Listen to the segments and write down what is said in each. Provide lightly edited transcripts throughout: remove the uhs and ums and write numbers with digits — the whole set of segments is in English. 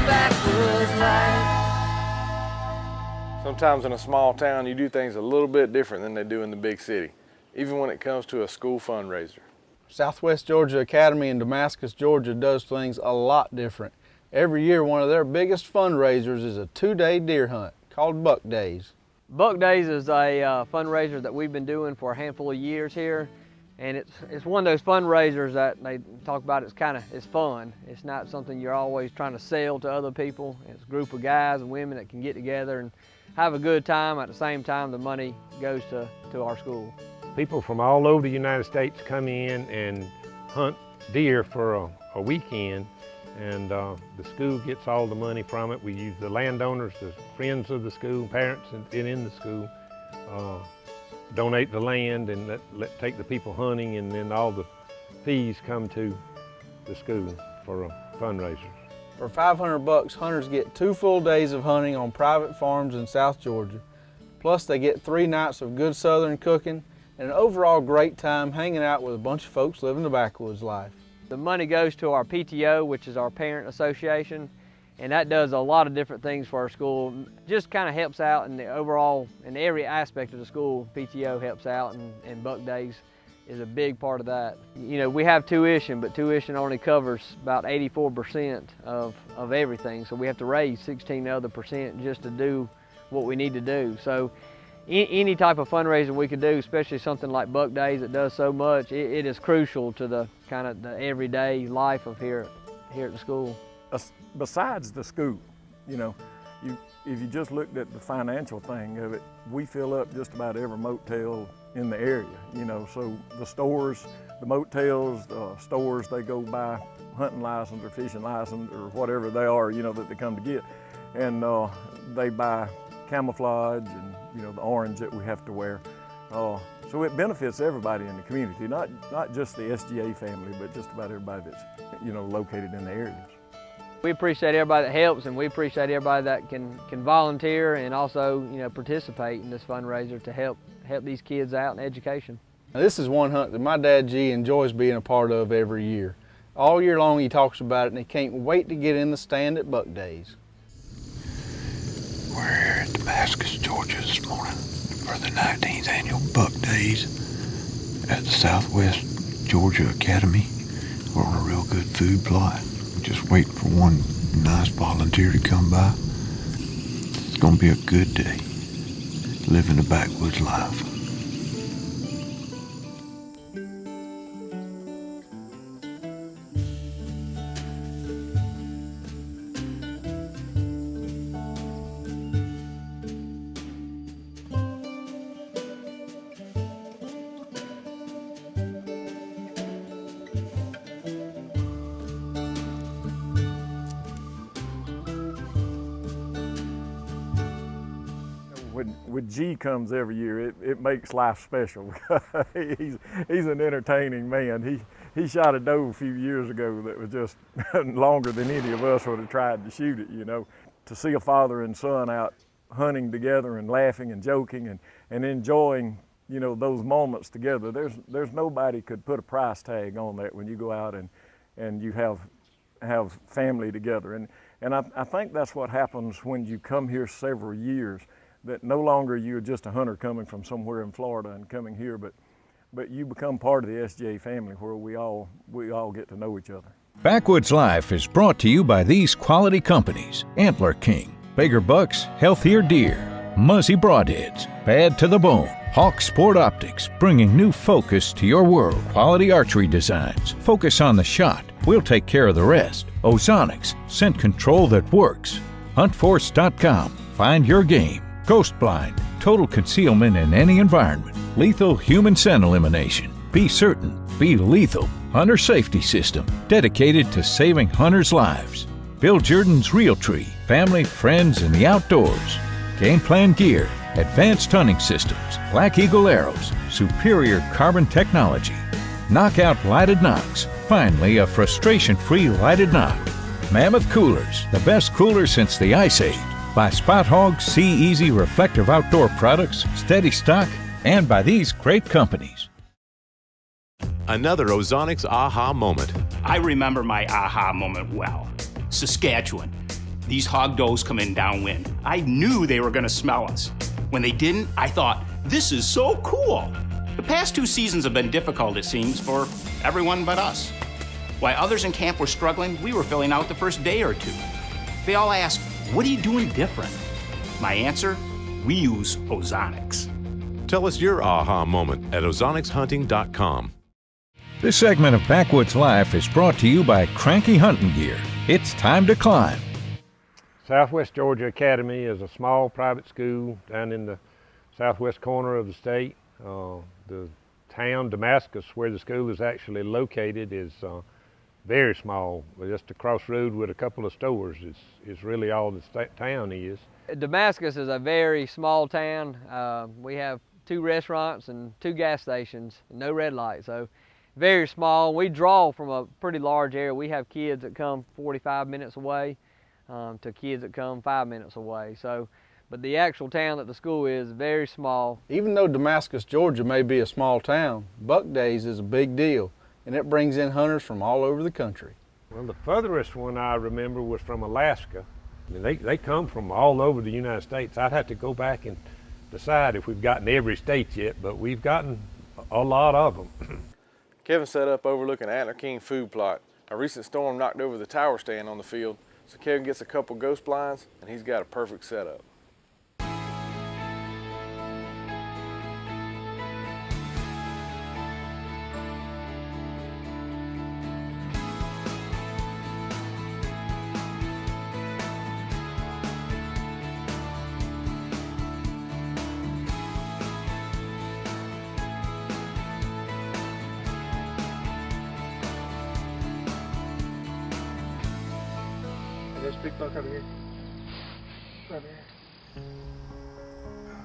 Backwoods Life. Sometimes in a small town, you do things a little bit different than they do in the big city, even when it comes to a school fundraiser. Southwest Georgia Academy in Damascus, Georgia does things a lot different. Every year, one of their biggest fundraisers is a 2-day deer hunt called Buck Days. Buck Days is a fundraiser that we've been doing for a handful of years here, and it's one of those fundraisers that they talk about. It's fun. It's not something you're always trying to sell to other people. It's a group of guys and women that can get together and have a good time. At the same time, the money goes to our school. People from all over the United States come in and hunt deer for a weekend, and the school gets all the money from it. We use the landowners, the friends of the school, parents in the school, donate the land and take the people hunting, and then all the fees come to the school for fundraisers. For $500, hunters get 2 full days of hunting on private farms in South Georgia. Plus they get 3 nights of good Southern cooking and an overall great time hanging out with a bunch of folks living the backwoods life. The money goes to our PTO, which is our parent association, and that does a lot of different things for our school. Just kind of helps out in the overall, in every aspect of the school. PTO helps out, and Buck Days is a big part of that. You know, we have tuition, but tuition only covers about 84% of everything, so we have to raise 16 other percent just to do what we need to do. So any type of fundraising we could do, especially something like Buck Days that does so much, it is crucial to the kind of the everyday life of here at the school. Besides the school, you know, if you just looked at the financial thing of it, we fill up just about every motel in the area, you know, so the stores, the motels, the stores, they go buy hunting license or fishing license or whatever they are, you know, that they come to get, and they buy camouflage and, you know, the orange that we have to wear. So it benefits everybody in the community, not just the SGA family, but just about everybody that's, you know, located in the areas. We appreciate everybody that helps, and we appreciate everybody that can volunteer and also, you know, participate in this fundraiser to help these kids out in education. Now, this is one hunt that my dad G enjoys being a part of every year. All year long he talks about it, and he can't wait to get in the stand at Buck Days. We're here at Damascus, Georgia this morning for the 19th annual Buck Days at the Southwest Georgia Academy. We're on a real good food plot. Just waiting for one nice volunteer to come by. It's gonna be a good day. Living the backwoods life. When G comes every year, it makes life special. He's an entertaining man. He shot a doe a few years ago that was just longer than any of us would have tried to shoot it, you know. To see a father and son out hunting together and laughing and joking and enjoying, you know, those moments together, there's nobody could put a price tag on that when you go out and you have family together. And I think that's what happens when you come here several years, that no longer you're just a hunter coming from somewhere in Florida and coming here, but you become part of the SGA family where we all get to know each other. Backwoods Life is brought to you by these quality companies: Antler King, bigger bucks, healthier deer; Muzzy Broadheads, bad to the bone; Hawk Sport Optics, bringing new focus to your world; Quality Archery Designs, focus on the shot, we'll take care of the rest; Ozonics, scent control that works; HuntForce.com, find your game; Ghost Blind, total concealment in any environment; Lethal Human Scent Elimination, be certain, be lethal; Hunter Safety System, dedicated to saving hunters' lives; Bill Jordan's Realtree, family, friends, and the outdoors; Game Plan Gear, advanced hunting systems; Black Eagle Arrows, superior carbon technology; Knockout Lighted Knocks, finally a frustration-free lighted knock; Mammoth Coolers, the best cooler since the Ice Age; by Spot Hogg See Easy Reflective Outdoor Products, Steady Stock, and by these great companies. Another Ozonics aha moment. I remember my aha moment well. Saskatchewan. These hog does come in downwind. I knew they were gonna smell us. When they didn't, I thought, this is so cool. The past 2 seasons have been difficult, it seems, for everyone but us. While others in camp were struggling, we were filling out the first day or 2. They all asked, what are you doing different? My answer, we use ozonics. Tell us your aha moment at ozonicshunting.com. This segment of Backwoods Life is brought to you by Cranky Hunting Gear. It's time to climb. Southwest Georgia Academy is a small private school down in the southwest corner of the state. The town, Damascus, where the school is actually located, is very small. Just across the road with a couple of stores is really all the town is. Damascus is a very small town. We have 2 restaurants and 2 gas stations, no red light, so very small. We draw from a pretty large area. We have kids that come 45 minutes away to kids that come 5 minutes away. So, but the actual town that the school is very small. Even though Damascus, Georgia may be a small town, Buck Days is a big deal, and it brings in hunters from all over the country. Well, the furthest one I remember was from Alaska. I mean, they come from all over the United States. I'd have to go back and decide if we've gotten every state yet, but we've gotten a lot of them. Kevin set up overlooking Antler King food plot. A recent storm knocked over the tower stand on the field, so Kevin gets a couple ghost blinds and he's got a perfect setup. There's a big buck over here. Over here.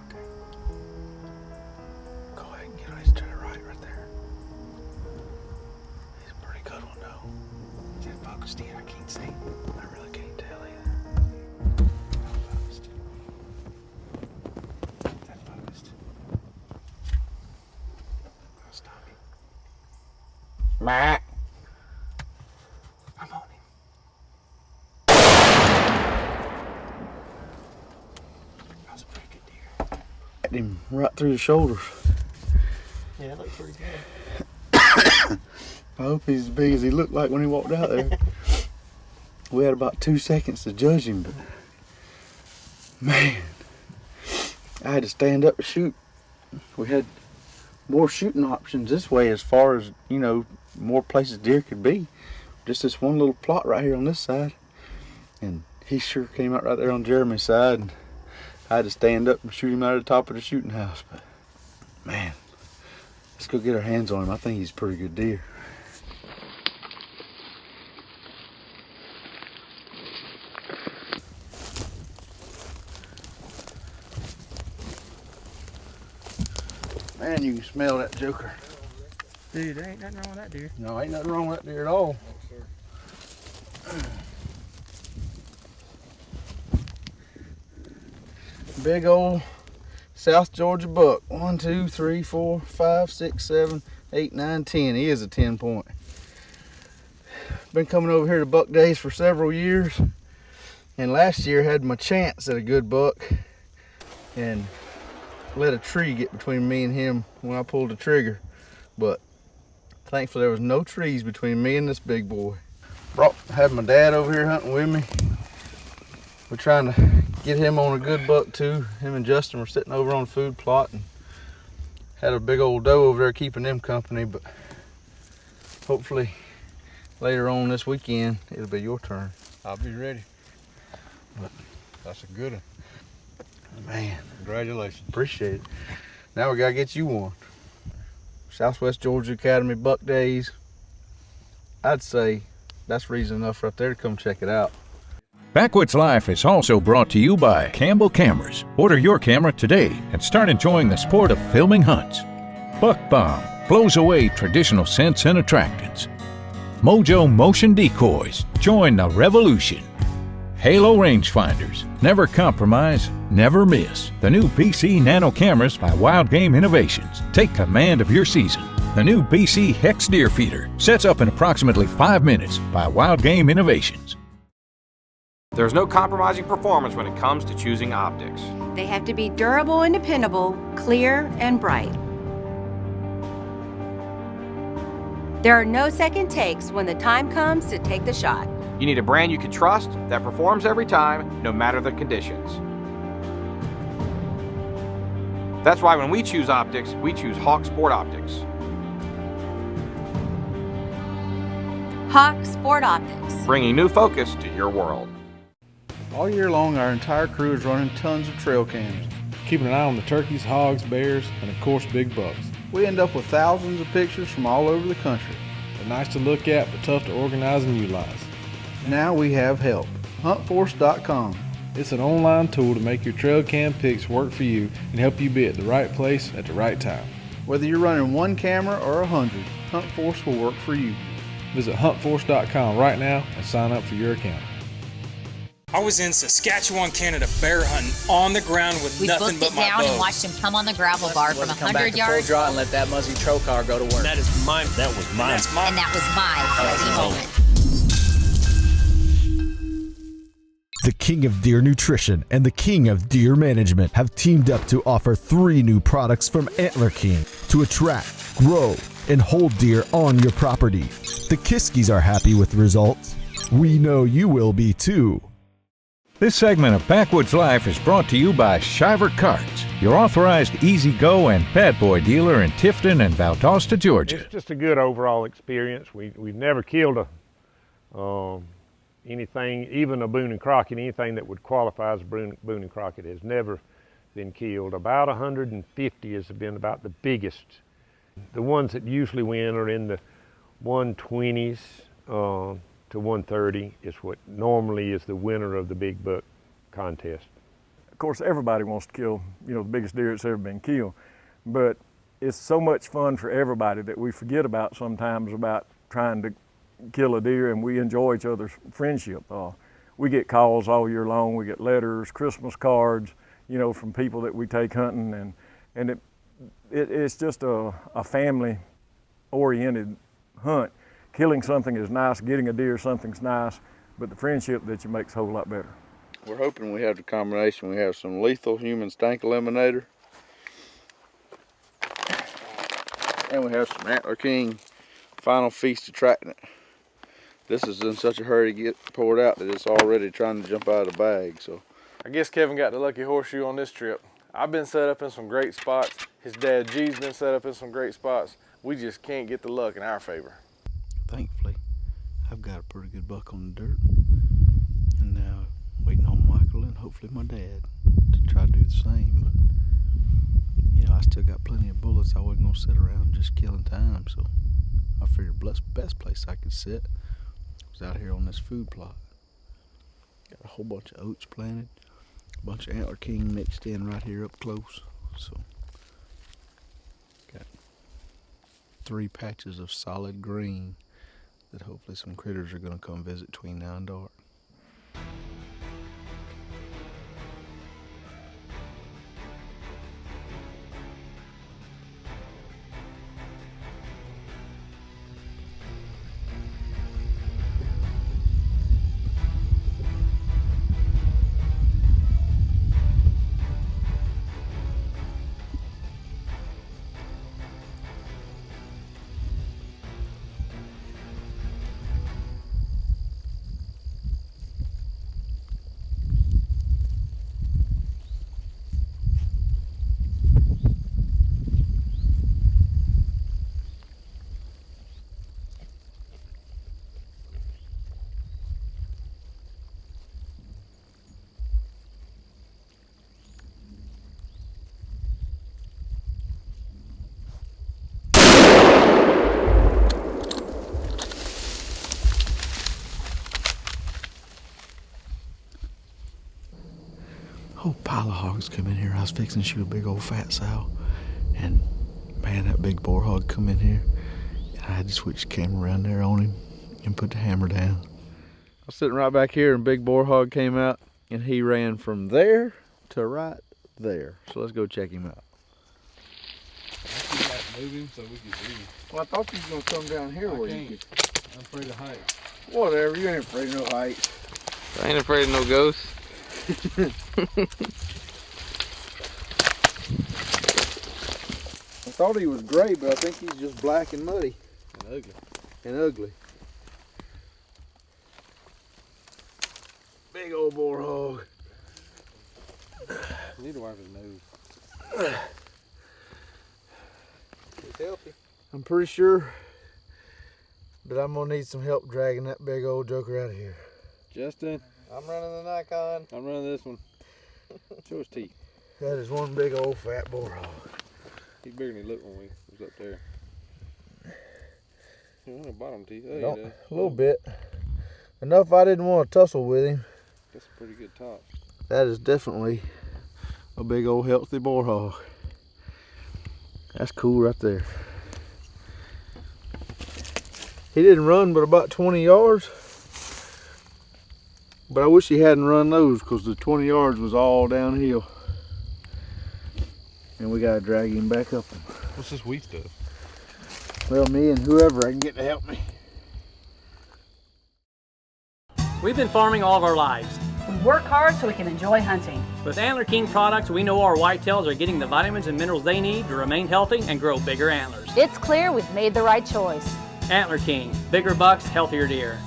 Okay. Go ahead and get on his to the right there. He's a pretty good one though. Is that focused in? I can't see. I really can't tell either. Not focused. Is that focused? I'll stop him. I'm on him. That's a pretty good deer. Hit him right through the shoulders. Yeah, it looks pretty good. I hope he's as big as he looked like when he walked out there. We had about 2 seconds to judge him, but man, I had to stand up to shoot. We had more shooting options this way as far as, you know, more places deer could be. Just this one little plot right here on this side. And he sure came out right there on Jeremy's side. And I had to stand up and shoot him out of the top of the shooting house. But man, let's go get our hands on him. I think he's a pretty good deer. Man, you can smell that joker. Dude, there ain't nothing wrong with that deer. No, ain't nothing wrong with that deer at all. Big old South Georgia buck. 1, 2, 3, 4, 5, 6, 7, 8, 9, 10. He is a 10 point. Been coming over here to Buck Days for several years. And last year had my chance at a good buck. And let a tree get between me and him when I pulled the trigger. But thankfully there was no trees between me and this big boy. Had my dad over here hunting with me. We're trying to get him on a good buck too. Him and Justin were sitting over on the food plot and had a big old doe over there keeping them company, but hopefully later on this weekend it'll be your turn. I'll be ready. But that's a good one. Man, congratulations. Appreciate it. Now we gotta get you one. Southwest Georgia Academy Buck Days. I'd say that's reason enough right there to come check it out. Backwoods Life is also brought to you by Campbell Cameras. Order your camera today and start enjoying the sport of filming hunts. Buck Bomb blows away traditional scents and attractants. Mojo Motion Decoys. Join the revolution. Halo Rangefinders. Never compromise, never miss. The new BC Nano cameras by Wild Game Innovations. Take command of your season. The new BC Hex Deer Feeder sets up in approximately 5 minutes by Wild Game Innovations. There's no compromising performance when it comes to choosing optics. They have to be durable and dependable, clear and bright. There are no second takes when the time comes to take the shot. You need a brand you can trust that performs every time, no matter the conditions. That's why when we choose optics, we choose Hawk Sport Optics. Hawk Sport Optics. Bringing new focus to your world. All year long, our entire crew is running tons of trail cams. Keeping an eye on the turkeys, hogs, bears, and of course big bucks. We end up with thousands of pictures from all over the country. They're nice to look at, but tough to organize and utilize. Now we have help. Huntforce.com. It's an online tool to make your trail cam pics work for you and help you be at the right place at the right time. Whether you're running 1 camera or 100, Huntforce will work for you. Visit huntforce.com right now and sign up for your account. I was in Saskatchewan, Canada, bear hunting on the ground with nothing but my bow. We booked it down and watched him come on the gravel bar from 100 yards. Full draw and let that muzzy troll car go to work. That was my And that was my crazy moment. The King of Deer Nutrition and the King of Deer Management have teamed up to offer 3 new products from Antler King to attract, grow, and hold deer on your property. The Kiskies are happy with the results. We know you will be too. This segment of Backwoods Life is brought to you by Shiver Carts, your authorized easy-go and bad boy dealer in Tifton and Valdosta, Georgia. It's just a good overall experience. We've never killed anything, even a Boone and Crockett, anything that would qualify as a Boone and Crockett has never been killed. About 150 has been about the biggest. The ones that usually win are in the 120s to 130 is what normally is the winner of the big buck contest. Of course, everybody wants to kill, the biggest deer that's ever been killed, but it's so much fun for everybody that we forget about sometimes about trying to kill a deer, and we enjoy each other's friendship. We get calls all year long, we get letters, Christmas cards, from people that we take hunting, and it's just a family-oriented hunt. Killing something is nice, getting a deer something's nice, but the friendship that you make's a whole lot better. We're hoping we have the combination. We have some lethal human stank eliminator, and we have some Antler King Final Feast attractant. This is in such a hurry to get poured out that it's already trying to jump out of the bag. So I guess Kevin got the lucky horseshoe on this trip. I've been set up in some great spots. His dad G's been set up in some great spots. We just can't get the luck in our favor. Thankfully, I've got a pretty good buck on the dirt, and now waiting on Michael and hopefully my dad to try to do the same. But I still got plenty of bullets. I wasn't gonna sit around just killing time, so I figured best place I could sit was out here on this food plot. Got a whole bunch of oats planted, a bunch of Antler King mixed in right here up close. So got 3 patches of solid green that hopefully some critters are going to come visit between now and dark. Whole pile of hogs come in here. I was fixing to shoot a big old fat sow, and man, that big boar hog come in here, and I had to switch the camera around there on him and put the hammer down. I was sitting right back here, and big boar hog came out, and he ran from there to right there. So let's go check him out. Move him so we can see him. Well, I thought you was gonna come down here where you could. I'm afraid of heights. Whatever, you ain't afraid of no heights. I ain't afraid of no ghosts. I thought he was gray, but I think he's just black and muddy. And ugly. And ugly. Big old boar hog. I need to wipe his nose. He's healthy. I'm pretty sure that I'm gonna need some help dragging that big old joker out of here. Justin. I'm running the Nikon. I'm running this one. Show his teeth. That is one big old fat boar hog. He's bigger than he looked when we was up there. The bottom teeth. Oh, No, he does. a little bit. Enough I didn't want to tussle with him. That's a pretty good top. That is definitely a big old healthy boar hog. That's cool right there. He didn't run but about 20 yards. But I wish he hadn't run those because the 20 yards was all downhill. And we gotta drag him back up. What's this wheat stuff? Well, me and whoever I can get to help me. We've been farming all of our lives. We work hard so we can enjoy hunting. With Antler King products, we know our whitetails are getting the vitamins and minerals they need to remain healthy and grow bigger antlers. It's clear we've made the right choice. Antler King, bigger bucks, healthier deer.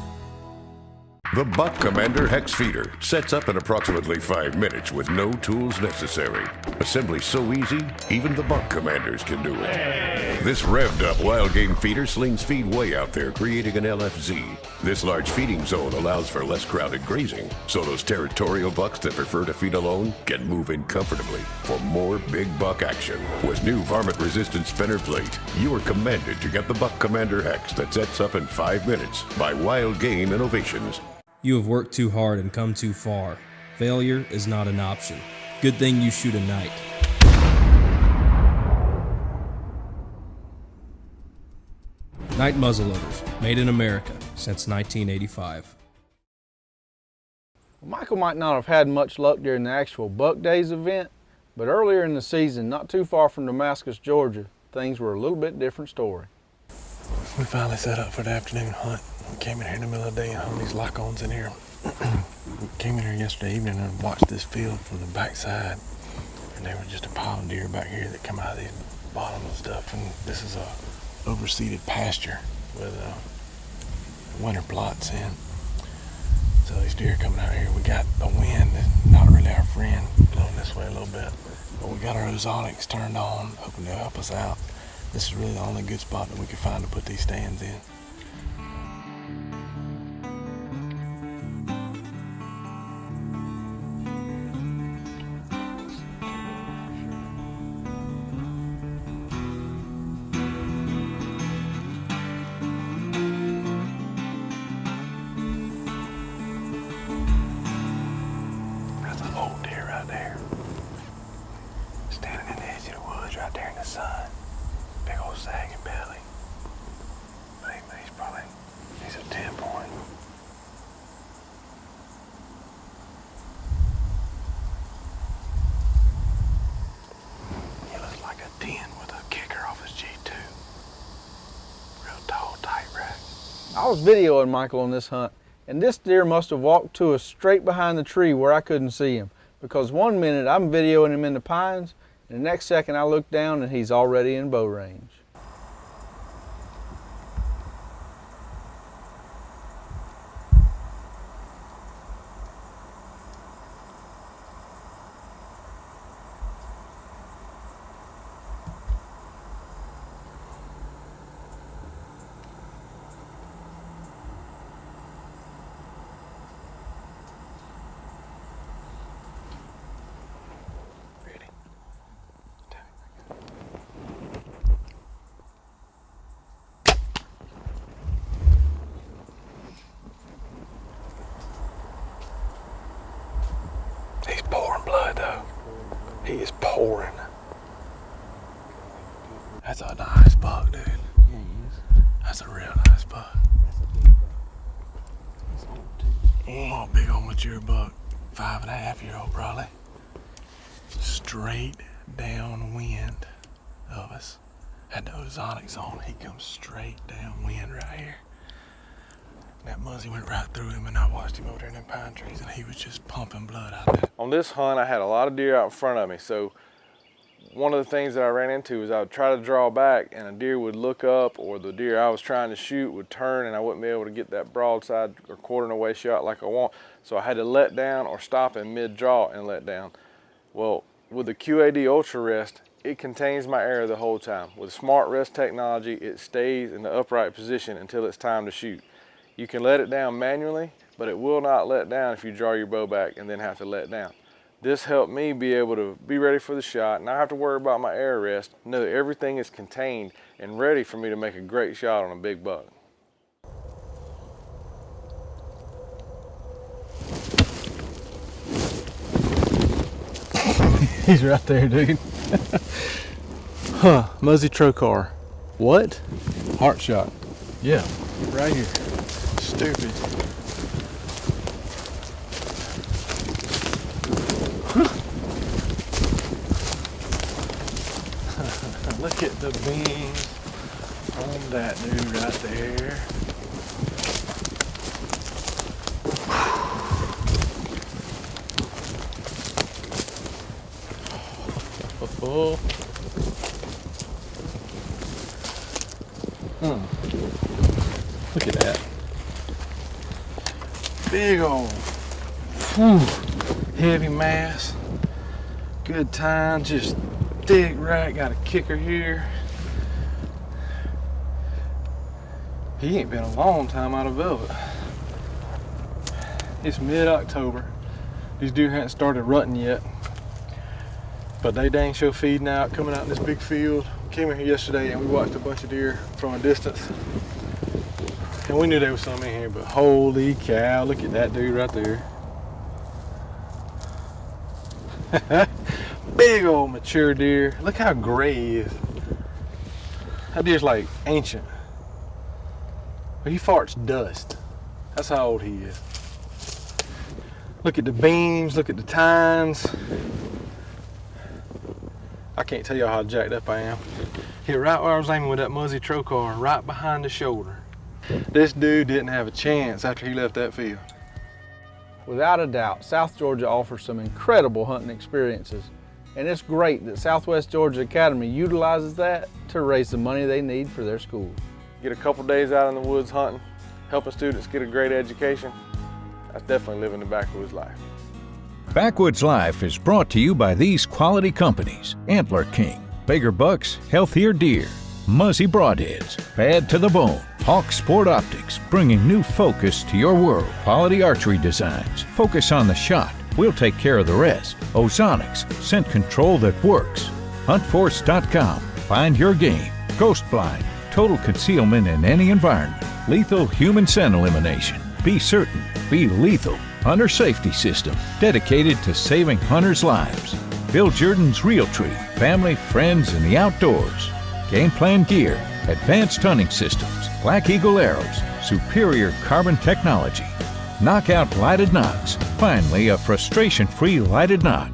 The Buck Commander Hex Feeder sets up in approximately 5 minutes with no tools necessary. Assembly so easy, even the Buck Commanders can do it. This revved up wild game feeder slings feed way out there, creating an LFZ. This large feeding zone allows for less crowded grazing, so those territorial bucks that prefer to feed alone can move in comfortably for more big buck action. With new varmint-resistant spinner plate, you are commanded to get the Buck Commander Hex that sets up in 5 minutes by Wild Game Innovations. You have worked too hard and come too far. Failure is not an option. Good thing you shoot a night. Night muzzleloaders, made in America since 1985. Well, Michael might not have had much luck during the actual Buck Days event, but earlier in the season, not too far from Damascus, Georgia, things were a little bit different story. We finally set up for the afternoon hunt. We came in here in the middle of the day and hung these lock-ons in here. We came in here yesterday evening and watched this field from the backside. And there was just a pile of deer back here that come out of these bottoms and stuff. And this is a overseeded pasture with winter plots in. So these deer coming out here, we got the wind, not really our friend, blowing this way a little bit. But we got our ozonics turned on, hoping they'll help us out. This is really the only good spot that we could find to put these stands in. That's an old deer right there. Standing in the edge of the woods right there in the sun. Big old sagging belly. He's a 10 point. He looks like a 10 with a kicker off his G2. Real tall, tight rack. I was videoing Michael on this hunt, and this deer must have walked to us straight behind the tree where I couldn't see him, because one minute I'm videoing him in the pines, and the next second I look down and he's already in bow range. He's pouring blood though. He is pouring. That's a nice buck, dude. Yeah, he is. That's a real nice buck. Oh, big old mature buck. 5.5-year-old probably. Straight downwind of us. Had the ozonics on. He comes straight downwind right here. And that muzzy went right through him, and I watched him over there in them pine trees, and he was just pumping blood out there. On this hunt, I had a lot of deer out in front of me, so one of the things that I ran into is I would try to draw back and a deer would look up, or the deer I was trying to shoot would turn, and I wouldn't be able to get that broadside or quartering away shot like I want. So I had to let down or stop in mid-draw and let down. Well, with the QAD Ultra Rest, it contains my arrow the whole time. With smart rest technology, it stays in the upright position until it's time to shoot. You can let it down manually, but it will not let down if you draw your bow back and then have to let down. This helped me be able to be ready for the shot, not have to worry about my arrow rest, know that everything is contained and ready for me to make a great shot on a big buck. He's right there, dude. Huh, Muzzy Trocar. What? Heart shot. Yeah, right here. Stupid. Look at the beams on that dude right there. Oh. Look at that. Big old heavy mass. Good time, just dig right, got a kicker here. He ain't been a long time out of velvet. It's mid-October. These deer haven't started rutting yet, but they dang sure feeding out, coming out in this big field. Came in here yesterday and we watched a bunch of deer from a distance. And we knew there was some in here, but holy cow, look at that dude right there. Big old mature deer. Look how gray he is. That deer's like ancient. But he farts dust. That's how old he is. Look at the beams, look at the tines. I can't tell y'all how jacked up I am. Hit right where I was aiming with that Muzzy Trocar, right behind the shoulder. This dude didn't have a chance after he left that field. Without a doubt, South Georgia offers some incredible hunting experiences, and it's great that Southwest Georgia Academy utilizes that to raise the money they need for their school. Get a couple days out in the woods hunting, helping students get a great education. That's definitely living the backwoods life. Backwoods Life is brought to you by these quality companies: Antler King, bigger bucks, healthier deer; Muzzy Broadheads, bad to the bone; Hawk Sport Optics, bringing new focus to your world; Quality Archery Designs, focus on the shot, we'll take care of the rest; Ozonics, scent control that works; HuntForce.com, find your game; Ghost Blind, total concealment in any environment; Lethal Human Scent Elimination, be certain, be lethal; Hunter Safety System, dedicated to saving hunters' lives; Bill Jordan's Realtree, family, friends, and the outdoors; Game Plan Gear, advanced hunting systems; Black Eagle Arrows, superior carbon technology; Knockout Lighted Knocks, finally a frustration-free lighted knock;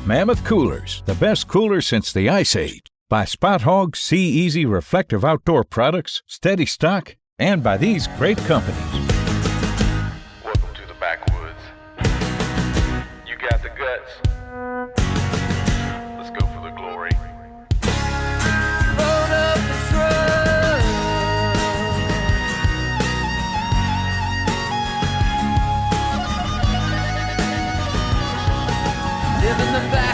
Mammoth Coolers, the best cooler since the Ice Age; by Spot Hog See Easy Reflective Outdoor Products, Steady Stock, and by these great companies. Welcome to the backwoods. You got the guts. Let's go for the glory. Load up the truck. Live in the back.